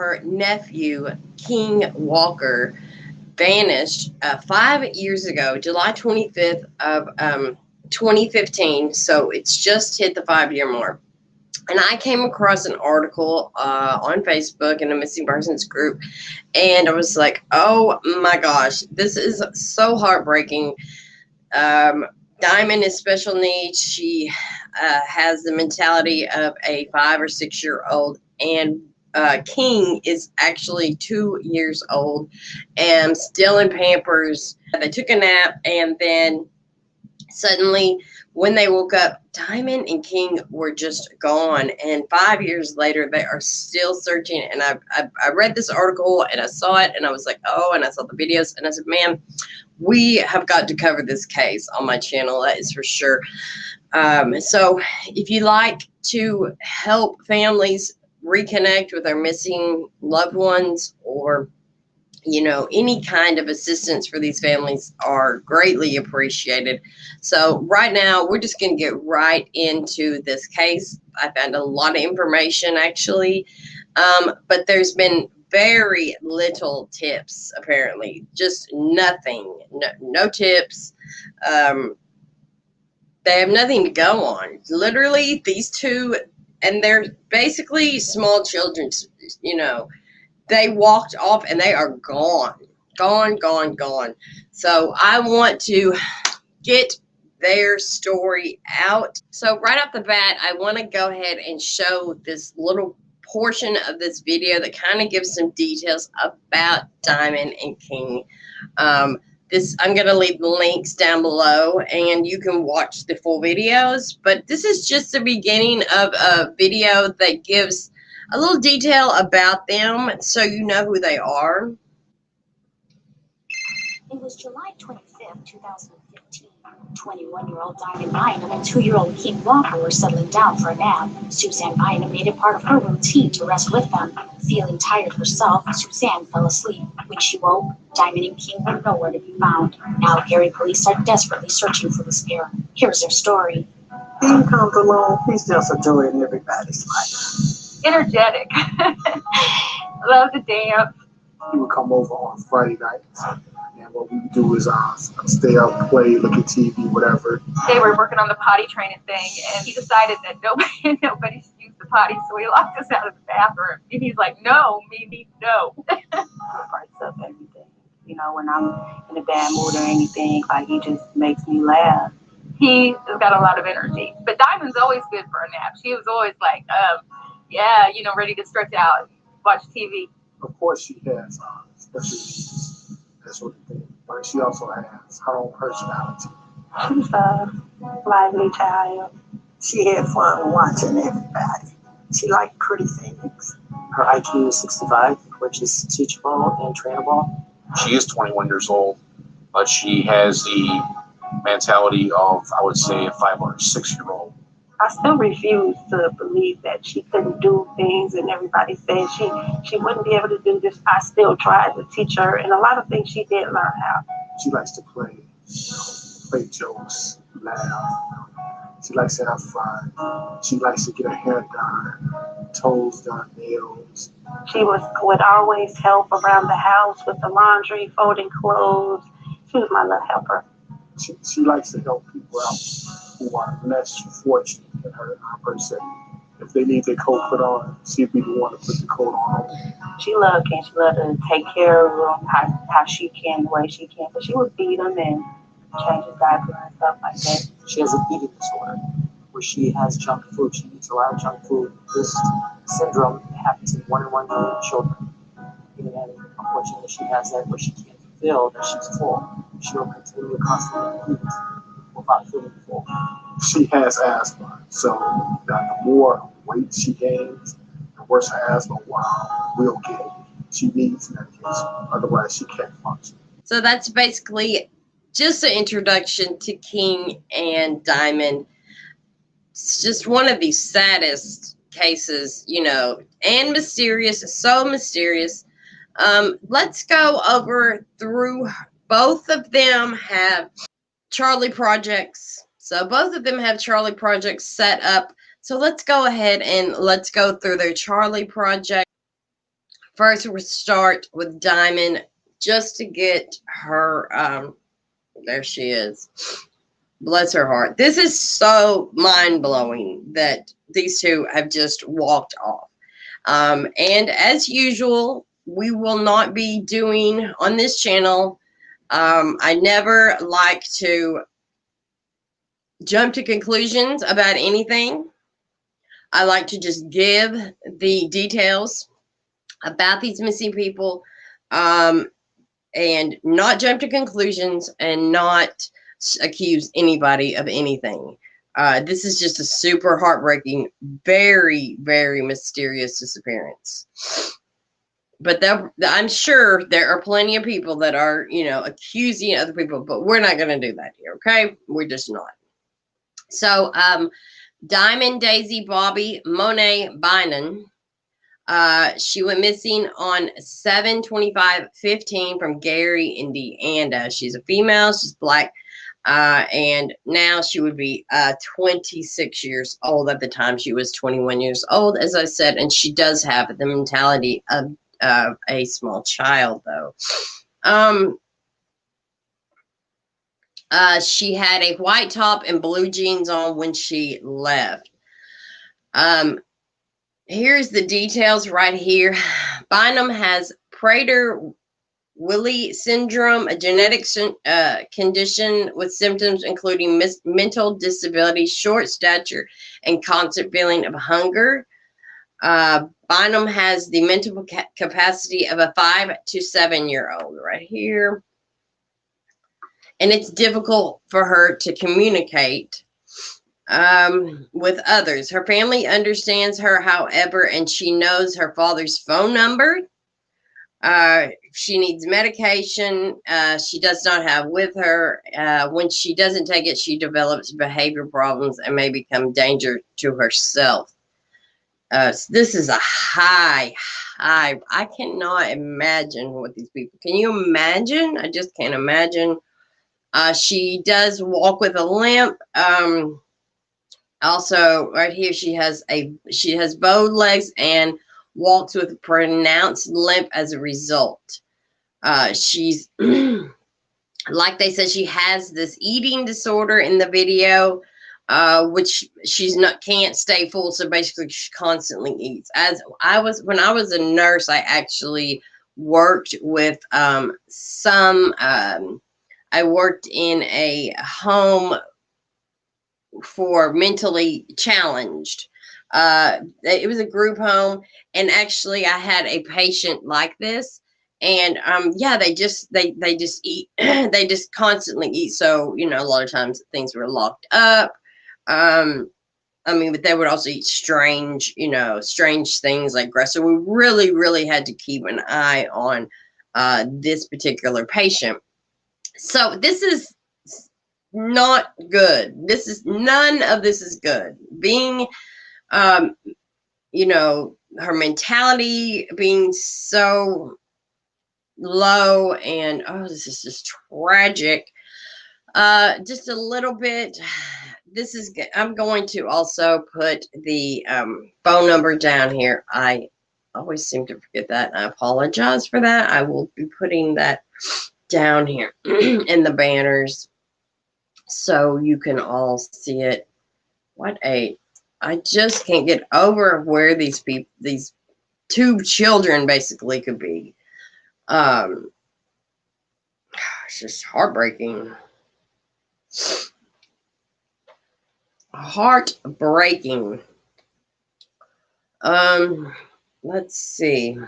Her nephew, King Walker, vanished 5 years ago, July 25th of 2015. So it's just hit the 5 year mark. And I came across an article on Facebook in a missing persons group, and I was like, oh my gosh, this is so heartbreaking. Diamond is special needs. She has the mentality of a 5 or 6 year old, and King is actually 2 years old and still in Pampers. They took a nap, and then suddenly, when they woke up, Diamond and King were just gone. And 5 years later, they are still searching. And I read this article and I saw it, and I was like, oh, and I saw the videos, and I said, man, we have got to cover this case on my channel. That is for sure. So if you like to help families reconnect with their missing loved ones, or any kind of assistance for these families, are greatly appreciated. So right now, we're just going to get right into this case. I found a lot of information, actually, but there's been very little tips, apparently. Just nothing. No tips. They have nothing to go on. Literally, these two, and they're basically small children, they walked off and they are gone. Gone. So I want to get their story out. So right off the bat, I want to go ahead and show this little portion of this video that kind of gives some details about Diamond and King. I'm going to leave the links down below, and you can watch the full videos. But this is just the beginning of a video that gives a little detail about them, so you know who they are. It was July 25th, 2015. 21-year-old Diamond Bynum and 2-year-old King Walker were settling down for a nap. Suzanne Bynum made it part of her routine to rest with them. Feeling tired herself, Suzanne fell asleep. When she woke, Diamond and King were nowhere to be found. Now, Gary police are desperately searching for this pair. Here's their story. King comes along, he's just a joy in everybody's life. Energetic. Love to dance. He would come over on Friday nights, and what we would do is stay up, play, look at TV, whatever. They were working on the potty training thing, and he decided that nobody should use the potty, so he locked us out of the bathroom. And he's like, no, Mimi, no. Parts of everything. When I'm in a bad mood or anything, like, he just makes me laugh. He has got a lot of energy. But Diamond's always good for a nap. She was always like, yeah, ready to stretch out and watch TV. Of course, she has special needs, that sort of thing. But she also has her own personality. She's a lively child. She had fun watching everybody. She liked pretty things. Her IQ is 65, which is teachable and trainable. She is 21 years old, but she has the mentality of, I would say, a 5 or 6 year old. I still refuse to believe that she couldn't do things, and everybody said she wouldn't be able to do this. I still tried to teach her, and a lot of things she did learn how. She likes to play jokes, laugh. She likes to have fun. She likes to get her hair done, toes done, nails. She would always help around the house with the laundry, folding clothes. She was my little helper. She likes to help people out who are less fortunate than her, per se. If they need their coat put on, she'd be the one to put the coat on. She loved Ken. She loved to take care of him how she can, the way she can. But she would feed him and change his diaper and stuff like that. She has an eating disorder where she has junk food. She eats a lot of junk food. This syndrome happens in 1 in 1 million children. And unfortunately, she has that where she can't feel that she's full. She'll continue to constantly eat without feeling full. She has asthma, so the more weight she gains, the worse her asthma will get. She needs medication, otherwise she can't function. So that's basically just an introduction to King and Diamond. It's just one of the saddest cases, and mysterious, so mysterious. Let's go over through. Both of them have Charlie projects. So both of them have Charlie projects set up. So let's go ahead and let's go through their Charlie project. first we'll start with Diamond just to get her, there she is. Bless her heart. This is so mind-blowing that these two have just walked off. And as usual, we will not be doing on this channel. I never like to jump to conclusions about anything. I like to just give the details about these missing people, and not jump to conclusions and not accuse anybody of anything. This is just a super heartbreaking, very, very mysterious disappearance. But I'm sure there are plenty of people that are, accusing other people, but we're not going to do that here, okay? We're just not. So, Diamond, Daisy, Bobby, Monet, Bynum. She went missing on 7/25/15 from Gary, Indiana. She's a female. She's black. And now she would be 26 years old. At the time, she was 21 years old, as I said, and she does have the mentality of a small child, though. She had a white top and blue jeans on when she left. Here's the details right here. Bynum has Prader-Willi syndrome, a genetic condition with symptoms including mental disability, short stature, and constant feeling of hunger. Bynum has the mental capacity of a 5 to 7 year old right here. And it's difficult for her to communicate with others. Her family understands her, however, and she knows her father's phone number. She needs medication. She does not have with her. When she doesn't take it, she develops behavior problems and may become danger to herself. This is a high. I cannot imagine what these people. Can you imagine? I just can't imagine. She does walk with a limp. Also, right here, she has bowed legs and walks with a pronounced limp as a result. She's like they said, she has this eating disorder in the video, which can't stay full. So basically, she constantly eats. When I was a nurse, I actually worked with I worked in a home for mentally challenged. It was a group home, and actually I had a patient like this, and they just eat. They just constantly eat. So a lot of times things were locked up. But they would also eat strange things like grass. So we really, really had to keep an eye on this particular patient. So this is not good. None of this is good. Being, her mentality being so low, and this is just tragic. Just a little bit. I'm going to also put the phone number down here. I always seem to forget that. I apologize for that. I will be putting that down here in the banners so you can all see it. I just can't get over where these two children basically could be. It's just heartbreaking. Heartbreaking. Let's see.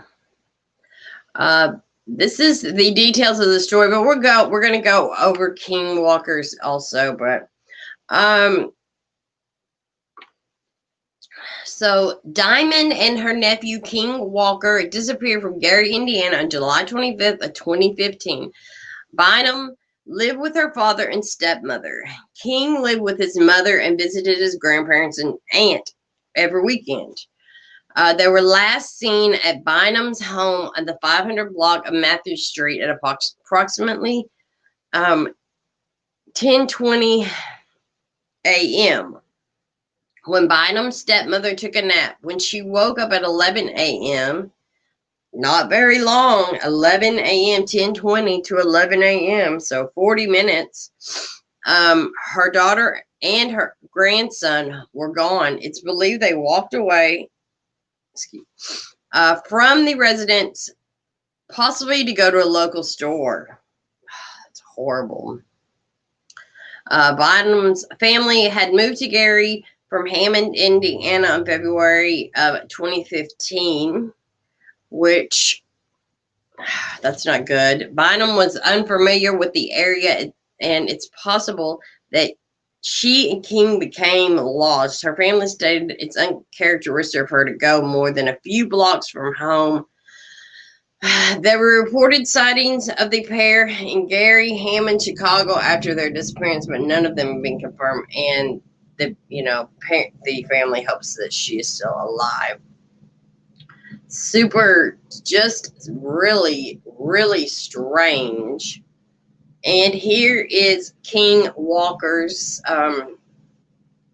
This is the details of the story, but we're going to go over King Walker's also, but so Diamond and her nephew King Walker disappeared from Gary, Indiana on July 25th of 2015. Bynum lived with her father and stepmother. King lived with his mother and visited his grandparents and aunt every weekend. They were last seen at Bynum's home on the 500 block of Matthews Street at approximately 10:20 a.m. when Bynum's stepmother took a nap. When she woke up at 11 a.m., not very long, 11 a.m., 10:20 to 11 a.m., so 40 minutes. Her daughter and her grandson were gone. It's believed they walked away from the residence, possibly to go to a local store. That's horrible. Bynum's family had moved to Gary from Hammond, Indiana in February of 2015, which that's not good. Bynum was unfamiliar with the area, and it's possible that she and King became lost. Her family stated it's uncharacteristic of her to go more than a few blocks from home. There were reported sightings of the pair in Gary, Hammond, Chicago after their disappearance, but none of them have been confirmed. And the family hopes that she is still alive. Super, just really, really strange. And here is King Walker's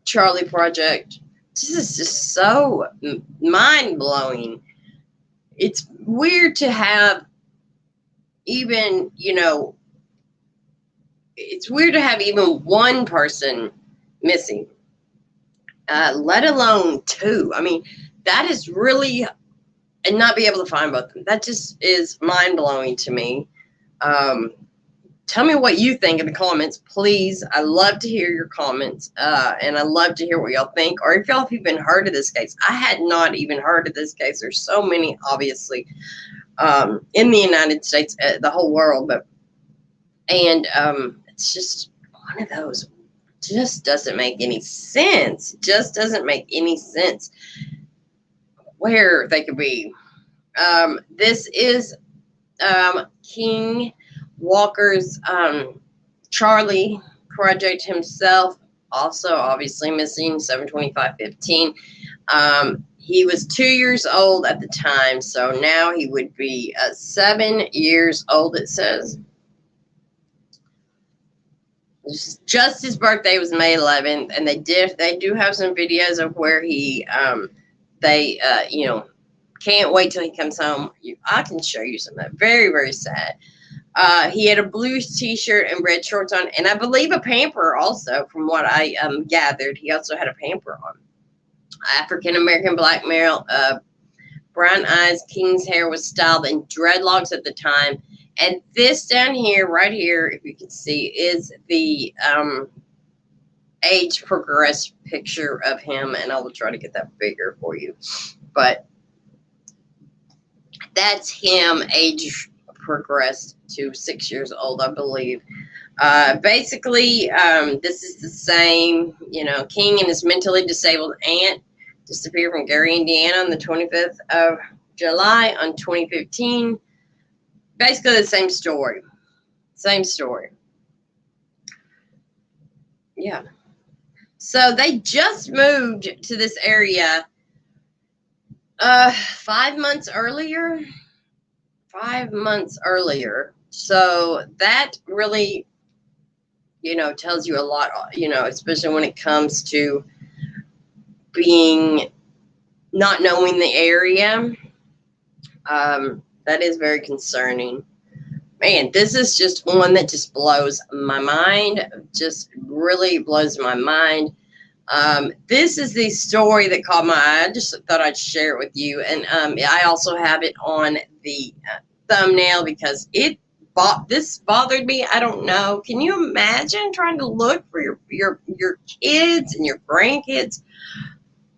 Charlie Project. This is just so mind-blowing. It's weird to have even, it's weird to have even one person missing, let alone two. I mean, that is really, and not be able to find both of them. That just is mind-blowing to me. Tell me what you think in the comments, please. I love to hear your comments, and I love to hear what y'all think, or if y'all have even heard of this case. I had not even heard of this case. There's so many, obviously, in the United States, the whole world, and it's just one of those, just doesn't make any sense. Just doesn't make any sense where they could be. This is King Walker's Charlie Project himself, also obviously missing, 7/25/15. He was 2 years old at the time, so now he would be 7 years old, it says. Just his birthday was May 11th, and they do have some videos of where he can't wait till he comes home. I can show you some of that. Very, very sad. He had a blue t-shirt and red shorts on, and I believe a pamper also, from what I gathered. He also had a pamper on. African-American black male, brown eyes. King's hair was styled in dreadlocks at the time. And this down here, right here, if you can see, is the age progressed picture of him, and I will try to get that bigger for you. But that's him, age progressed to 6 years old, I believe. Basically, this is the same, King and his mentally disabled aunt disappeared from Gary, Indiana on the 25th of July on 2015. Basically the same story. Same story. Yeah. So they just moved to this area 5 months earlier. 5 months earlier. So that really, tells you a lot, especially when it comes to not knowing the area. That is very concerning. Man, this is just one that just blows my mind. Just really blows my mind. This is the story that caught my eye. I just thought I'd share it with you. And I also have it on the thumbnail because this bothered me. I don't know. Can you imagine trying to look for your kids and your grandkids?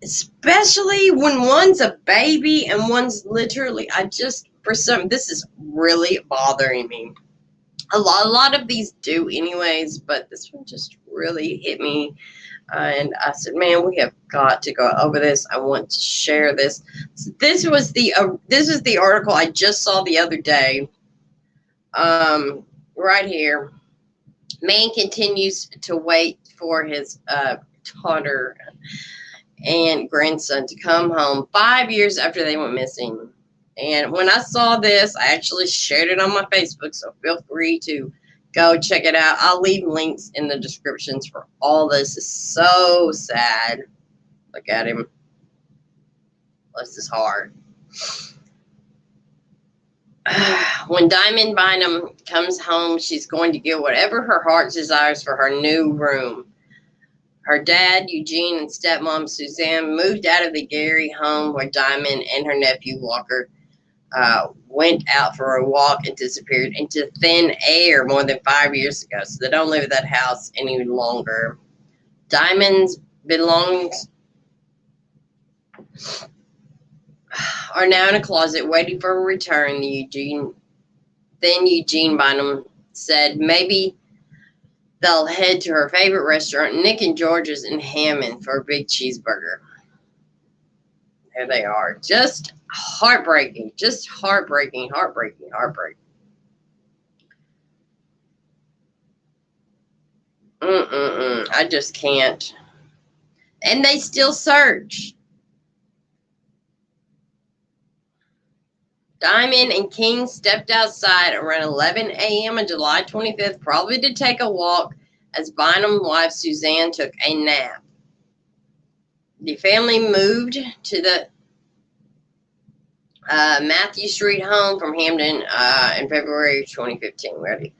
Especially when one's a baby and one's literally, this is really bothering me. A lot of these do anyways, but this one just really hit me. And I said, man, we have got to go over this. I want to share this. So this is the article I just saw the other day. Right here. Man continues to wait for his daughter and grandson to come home 5 years after they went missing. And when I saw this, I actually shared it on my Facebook, so feel free to go check it out. I'll leave links in the descriptions for all this. It's so sad. Look at him. This is hard. When Diamond Bynum comes home, she's going to get whatever her heart desires for her new room. Her dad, Eugene, and stepmom, Suzanne, moved out of the Gary home where Diamond and her nephew, Walker, went out for a walk and disappeared into thin air more than 5 years ago. So they don't live at that house any longer. Diamond's belongings are now in a closet waiting for a return. Then Eugene Bynum said maybe they'll head to her favorite restaurant, Nick and George's in Hammond, for a big cheeseburger. There they are. Just heartbreaking. Just heartbreaking. I just can't. And they still search. Diamond and King stepped outside around 11 a.m. on July 25th, probably to take a walk, as Bynum's wife Suzanne took a nap. The family moved to the Matthew Street home from Hamden in February 2015. Ready?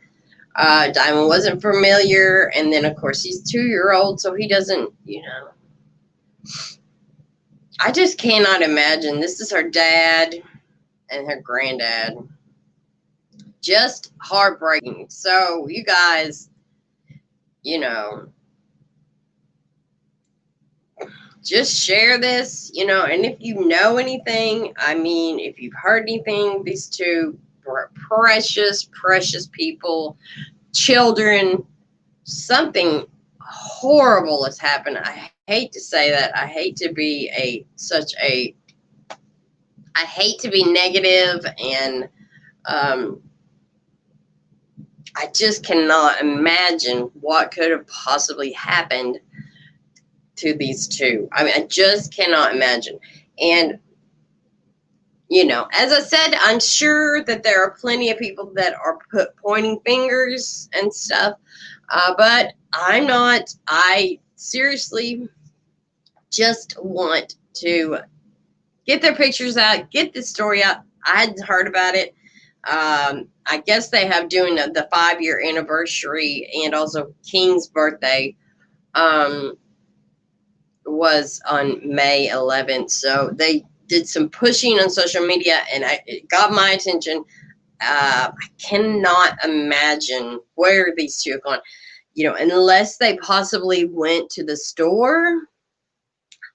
Diamond wasn't familiar, and then, of course, he's 2-year-old, so he doesn't, I just cannot imagine. This is her dad and her granddad. Just heartbreaking. So, you guys, just share this, and if you know anything, if you've heard anything, these two precious people, children, something horrible has happened. I hate to say that. I hate to be negative, and I just cannot imagine what could have possibly happened to these two. I just cannot imagine. And, as I said, I'm sure that there are plenty of people that are pointing fingers and stuff, but I'm not. I seriously just want to get their pictures out, get this story out. I hadn't heard about it. I guess they have doing the 5-year anniversary, and also King's birthday was on May 11th. So they did some pushing on social media, and it got my attention. I cannot imagine where these two have gone, unless they possibly went to the store.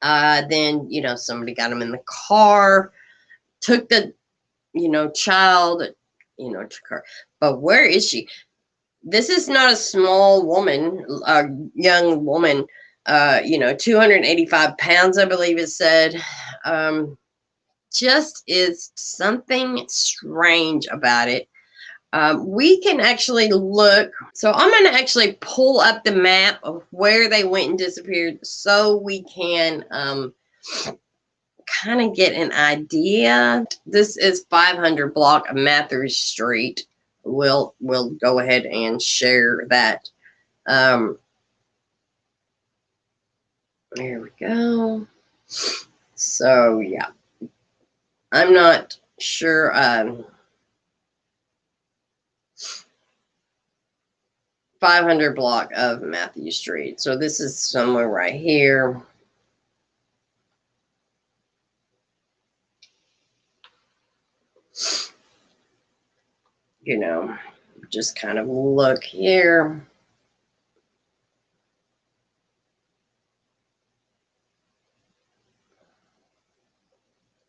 Then, somebody got them in the car, took the, child, took her. But where is she? This is not a small woman, a young woman, 285 pounds, I believe it said. Just is something strange about it. We can actually look. So I'm going to actually pull up the map of where they went and disappeared, so we can kind of get an idea. This is 500 block of Matthew Street. We'll go ahead and share that. There we go. So yeah, I'm not sure. 500 block of Matthew Street. So this is somewhere right here. Just kind of look here.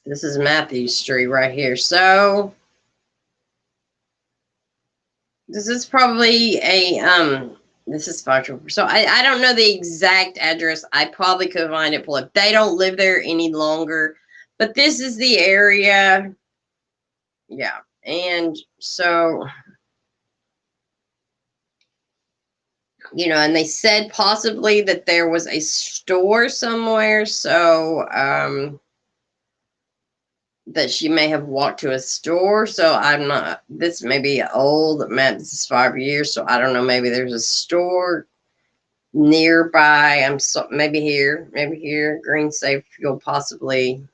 This is Matthew Street right here. So this is probably this is factual. So I don't know the exact address. I probably could find it. Pull up. They don't live there any longer, but this is the area. Yeah. And so, and they said possibly that there was a store somewhere. So, that she may have walked to a store. So I'm not, this may be old map. This is 5 years. So I don't know. Maybe there's a store nearby. Maybe here, Green Safe Fuel, possibly.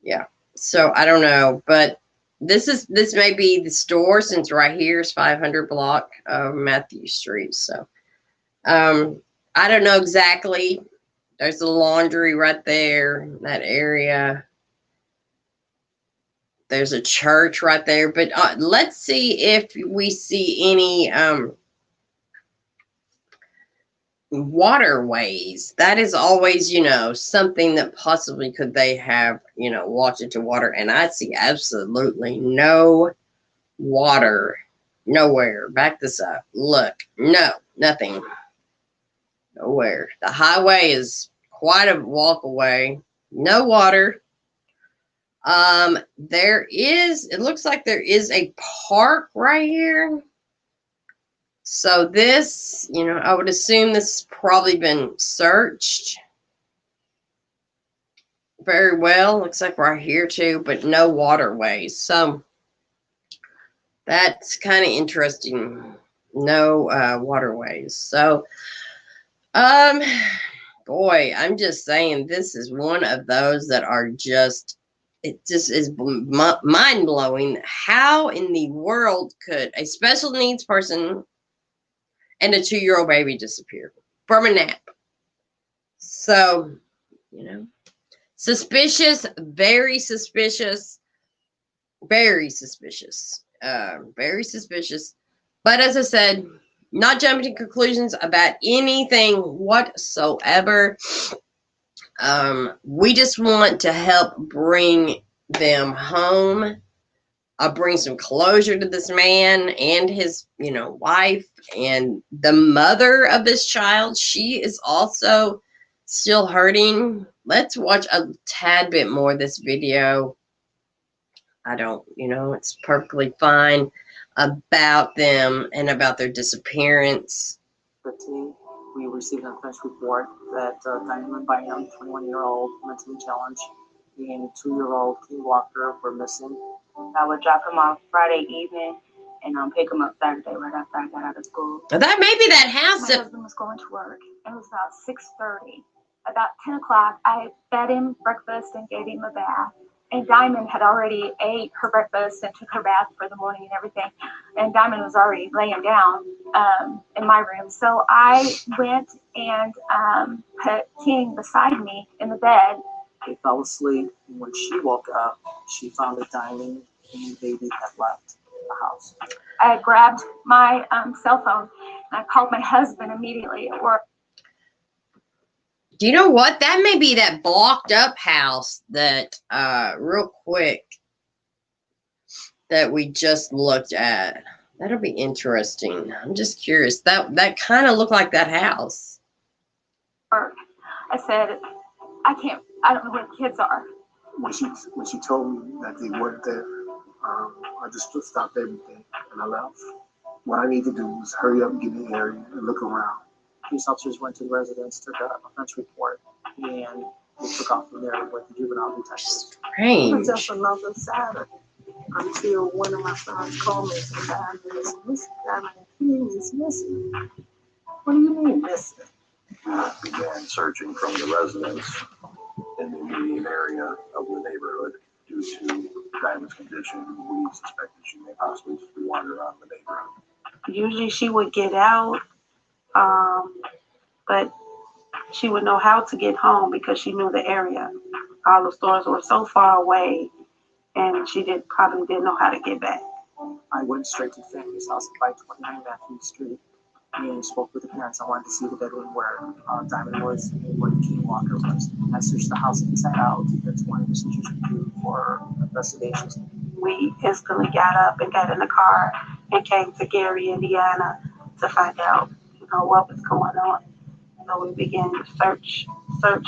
Yeah. So I don't know, but this may be the store, since right here is 500 block of Matthew Street. So I don't know exactly. There's the laundry right there, that area. There's a church right there. But let's see if we see any waterways. That is always, something that possibly could they have, walked into water. And I see absolutely no water nowhere. Back this up. Look, no, nothing. Nowhere. The highway is quite a walk away. No water. It looks like there is a park right here. So this, I would assume this has probably been searched very well. Looks like right here too, but no waterways. So that's kind of interesting. No waterways. So, boy, I'm just saying, this is one of those that are just, it just is mind blowing. How in the world could a special needs person and a 2-year-old baby disappear from a nap? So, suspicious, very suspicious, very suspicious, very suspicious. But as I said, not jumping to conclusions about anything whatsoever. We just want to help bring them home. Bring some closure to this man and his, wife, and the mother of this child. She is also still hurting. Let's watch a tad bit more of this video. I don't, it's perfectly fine, about them and about their disappearance. 15, we received an offense report that Bynum, 21-year-old, mentally challenged, and 2-year-old King Walker were missing. I would drop him off Friday evening and pick him up Saturday right after I got out of school. That may be that house. My husband was going to work. It was about 6:30. About 10 o'clock, I fed him breakfast and gave him a bath. And Diamond had already ate her breakfast and took her bath for the morning and everything. And Diamond was already laying down in my room. So I went and put King beside me in the bed. They fell asleep, and when she woke up, she found that Diamond and the baby had left the house. I grabbed my cell phone and I called my husband immediately at work. Do you know what? That may be that blocked up house that, real quick, that we just looked at. That'll be interesting. I'm just curious. That kind of looked like that house. I said, I don't know where the kids are. When she told me that they weren't there, I just stopped everything and I left. What I need to do is hurry up and get in the area and look around. Police officers went to the residence, took an offense report, and they took off from there with the juvenile detectives. It was Strange. just another Saturday until one of my sons called me and said, Miss Diamond King is missing. What do you mean missing? Began searching from the residence in the immediate area of the neighborhood due to Diamond's condition. We suspected she may possibly just be wandering around the neighborhood. Usually she would get out, but she would know how to get home because she knew the area. All the stores were so far away, and she probably didn't know how to get back. I went straight to the family's house at 529 Matthew Street and spoke with the parents. I wanted to see the bedroom where Diamond was and where King Walker was. I searched the house inside out. That's one of the procedures we do for investigations. We instantly got up and got in the car and came to Gary, Indiana to find out, what was going on. So we began to search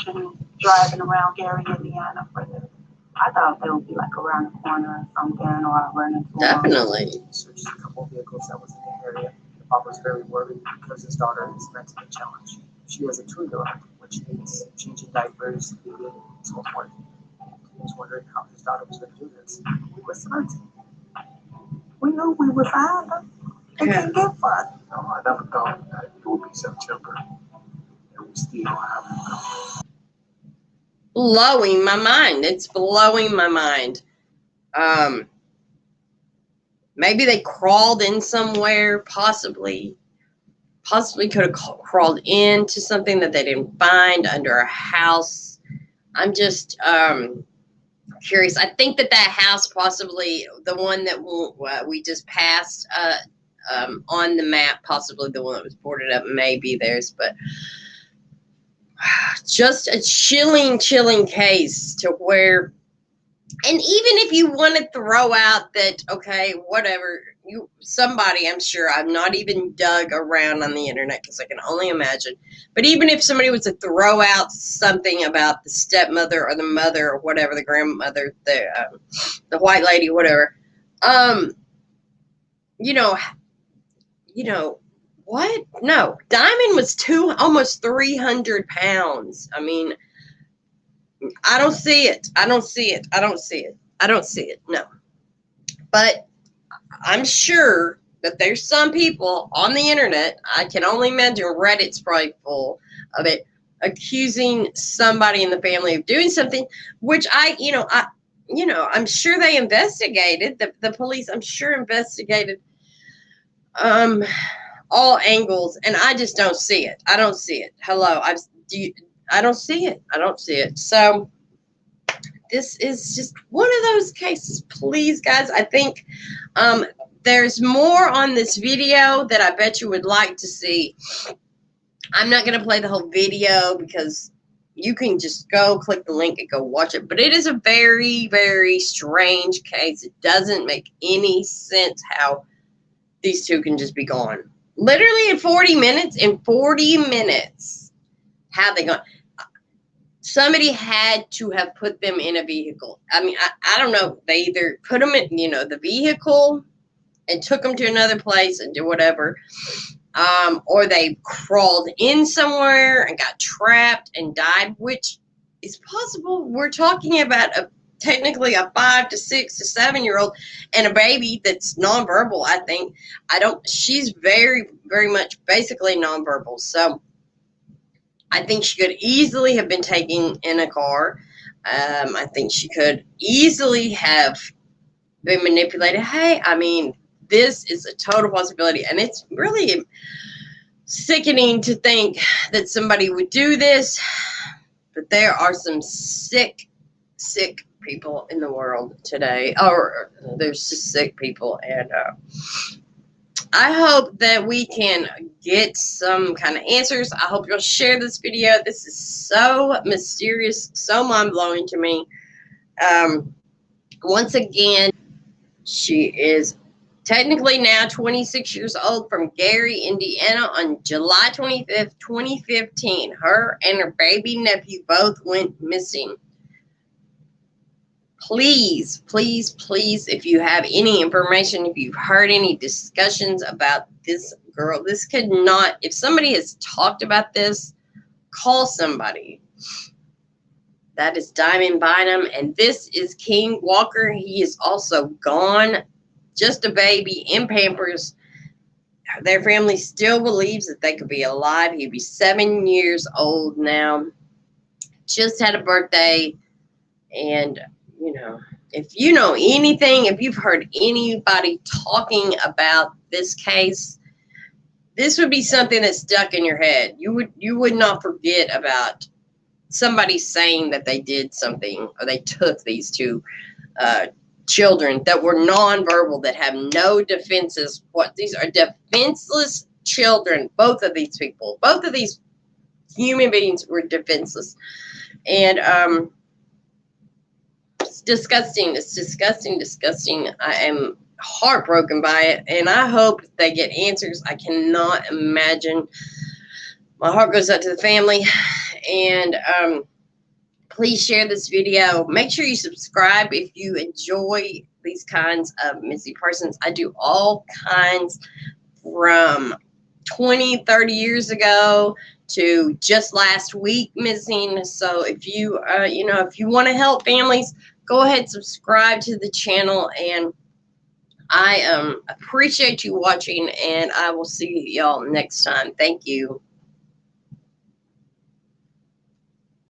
and driving around Gary, Indiana for them. I thought they would be like around the corner or something, or I run into them. Definitely. We searched a couple of vehicles that was in the area. The father was very worried because his daughter is mentally challenged. She has a 2-year-old, which needs changing diapers, feeding, and so forth. He was wondering how his daughter was going to do this. We were searching. We knew we would find her. They couldn't get far. No, I never thought that it would be September and we still haven't come. Blowing my mind. It's blowing my mind. Maybe they crawled in somewhere, possibly could have crawled into something that they didn't find under a house. I'm just curious. I think that house, possibly the one that we just passed on the map, possibly the one that was boarded up, may be theirs, but just a chilling case to where, and even if you want to throw out that, okay, whatever, somebody, I'm sure, I've not even dug around on the internet because I can only imagine, but even if somebody was to throw out something about the stepmother or the mother or whatever, the grandmother, the white lady, whatever, you know, what? No, Diamond was almost 300 pounds. I mean, I don't see it. No. But I'm sure that there's some people on the internet, I can only imagine Reddit's probably full of it, accusing somebody in the family of doing something, which I'm sure they investigated. The police, I'm sure, investigated all angles, and I just don't see it. I don't see it. Hello, I don't see it. So this is just one of those cases. Please, guys, I think there's more on this video that I bet you would like to see. I'm not going to play the whole video because you can just go click the link and go watch it. But it is a very, very strange case. It doesn't make any sense how these two can just be gone. Literally in 40 minutes. How they gone? Somebody had to have put them in a vehicle. I mean, I don't know. They either put them in, the vehicle and took them to another place and do whatever, or they crawled in somewhere and got trapped and died, which is possible. We're talking about technically a 5 to 6 to 7 year old and a baby that's nonverbal. I think she's very, very much basically nonverbal. So I think she could easily have been taken in a car. I think she could easily have been manipulated. Hey, I mean, this is a total possibility, and it's really sickening to think that somebody would do this. But there are some sick people in the world today, or there's just sick people, and I hope that we can get some kind of answers. I hope you'll share this video. This is so mysterious, so mind-blowing to me. Once again, she is technically now 26 years old, from Gary, Indiana, on July 25th, 2015. Her and her baby nephew both went missing. Please, if you have any information, if you've heard any discussions about this girl, this could not, if somebody has talked about this, call somebody. That is Diamond Bynum, and this is King Walker. He is also gone, just a baby in Pampers. Their family still believes that they could be alive. He'd be 7 years old now. Just had a birthday, and if you know anything, if you've heard anybody talking about this case, this would be something that's stuck in your head. You would not forget about somebody saying that they did something, or they took these two children that were nonverbal, that have no defenses. These are defenseless children. Both of these people, both of these human beings were defenseless, and it's disgusting. It's disgusting. I am heartbroken by it, and I hope they get answers. I cannot imagine. My heart goes out to the family, and please share this video. Make sure you subscribe if you enjoy these kinds of missing persons. I do all kinds, from 20, 30 years ago to just last week missing. So if you, if you want to help families, go ahead, subscribe to the channel, and I appreciate you watching, and I will see y'all next time. Thank you.